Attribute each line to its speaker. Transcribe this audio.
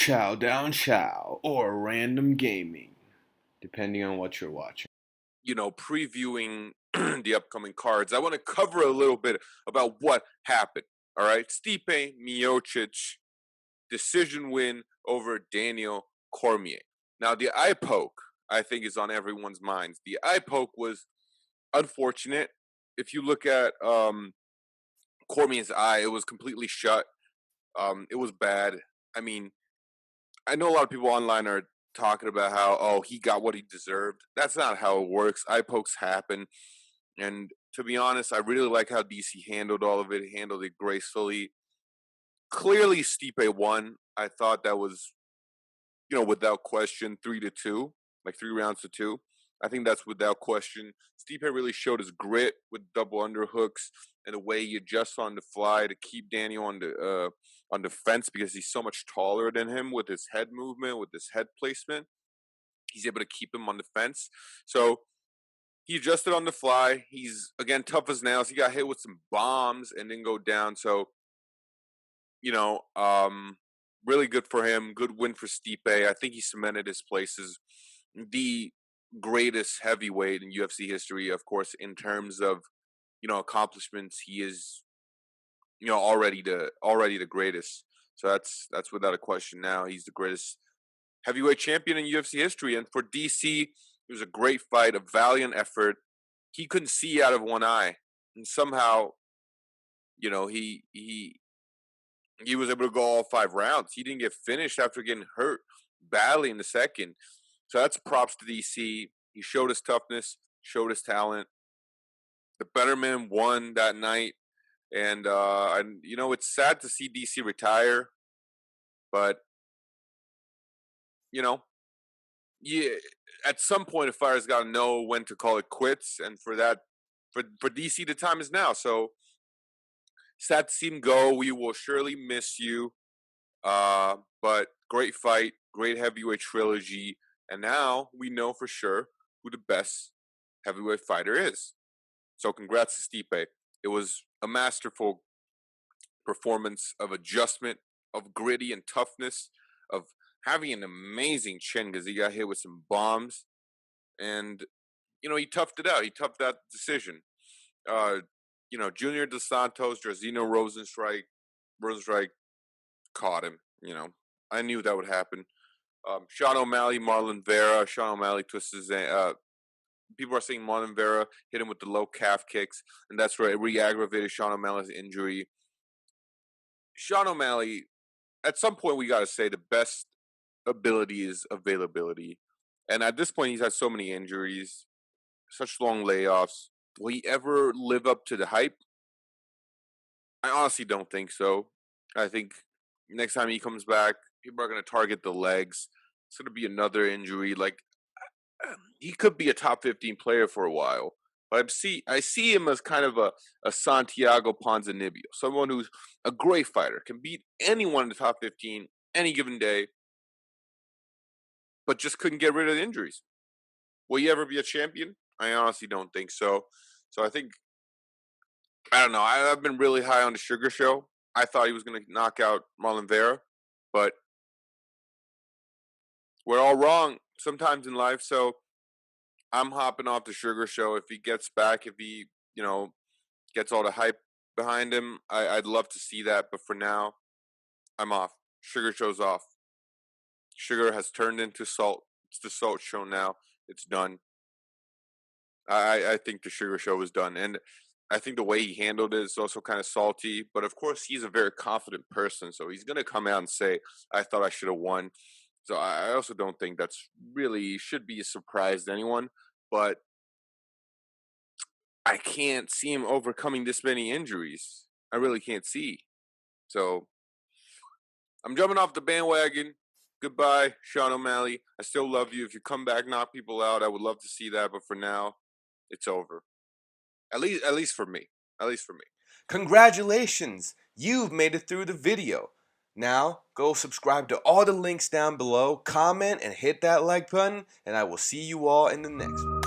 Speaker 1: Chow Down Chow or Random Gaming, depending on what you're watching.
Speaker 2: Previewing the upcoming cards, I want to cover a little bit about what happened. All right, Stipe Miocic decision win over Daniel Cormier. Now, the eye poke, I think, is on everyone's minds. The eye poke was unfortunate. If you look at Cormier's eye, it was completely shut. It was bad. I mean, I know a lot of people online are talking about how, he got what he deserved. That's not how it works. Eye pokes happen. And to be honest, I really like how DC handled all of it, handled it gracefully. Clearly, Stipe won. I thought that was, without question, 3-2, like 3 rounds to 2. I think that's without question. Stipe really showed his grit with double underhooks and the way he adjusts on the fly to keep Daniel on the fence because he's so much taller than him with his head movement, with his head placement. He's able to keep him on the fence. So he adjusted on the fly. He's, again, tough as nails. He got hit with some bombs and didn't go down. So, really good for him. Good win for Stipe. I think he cemented his place as the greatest heavyweight in UFC history. Of course, in terms of accomplishments, he is already the greatest. So that's without a question. Now he's the greatest heavyweight champion in UFC history. And for DC, it was a great fight, a valiant effort. He couldn't see out of one eye, and somehow, he was able to go all 5 rounds. He didn't get finished after getting hurt badly in the second. So that's props to DC. He showed his toughness, showed his talent. The better man won that night. And it's sad to see DC retire. But, yeah, at some point, a fighter's got to know when to call it quits. And for DC, the time is now. So sad to see him go. We will surely miss you. But great fight, great heavyweight trilogy. And now we know for sure who the best heavyweight fighter is. So congrats to Stipe. It was a masterful performance of adjustment, of gritty and toughness, of having an amazing chin because he got hit with some bombs. And, he toughed it out. He toughed that decision. Junior Dos Santos, Jairzinho Rosenstrike caught him. I knew that would happen. Sean O'Malley, Marlon Vera. Sean O'Malley twisted his people are saying Marlon Vera hit him with the low calf kicks, and that's where it re-aggravated Sean O'Malley's injury. Sean O'Malley, at some point we got to say the best ability is availability. And at this point, he's had so many injuries, such long layoffs. Will he ever live up to the hype? I honestly don't think so. I think next time he comes back, people are going to target the legs. It's going to be another injury. Like, he could be a top 15 player for a while. But I see him as kind of a Santiago Ponzinibbio, someone who's a great fighter, can beat anyone in the top 15 any given day, but just couldn't get rid of the injuries. Will he ever be a champion? I honestly don't think so. So I think, I don't know. I've been really high on the Sugar Show. I thought he was going to knock out Marlon Vera, but we're all wrong sometimes in life. So I'm hopping off the Sugar Show. If he gets back, if he, gets all the hype behind him, I'd love to see that. But for now, I'm off. Sugar Show's off. Sugar has turned into salt. It's the Salt Show now. It's done. I think the Sugar Show is done. And I think the way he handled it is also kind of salty. But of course, he's a very confident person. So he's going to come out and say, I thought I should have won. So I also don't think that's really should be a surprise to anyone. But I can't see him overcoming this many injuries. I really can't see. So I'm jumping off the bandwagon. Goodbye, Sean O'Malley. I still love you. If you come back, knock people out, I would love to see that. But for now, it's over. At least for me. At least for me.
Speaker 1: Congratulations! You've made it through the video. Now, go subscribe to all the links down below, comment, and hit that like button, and I will see you all in the next one.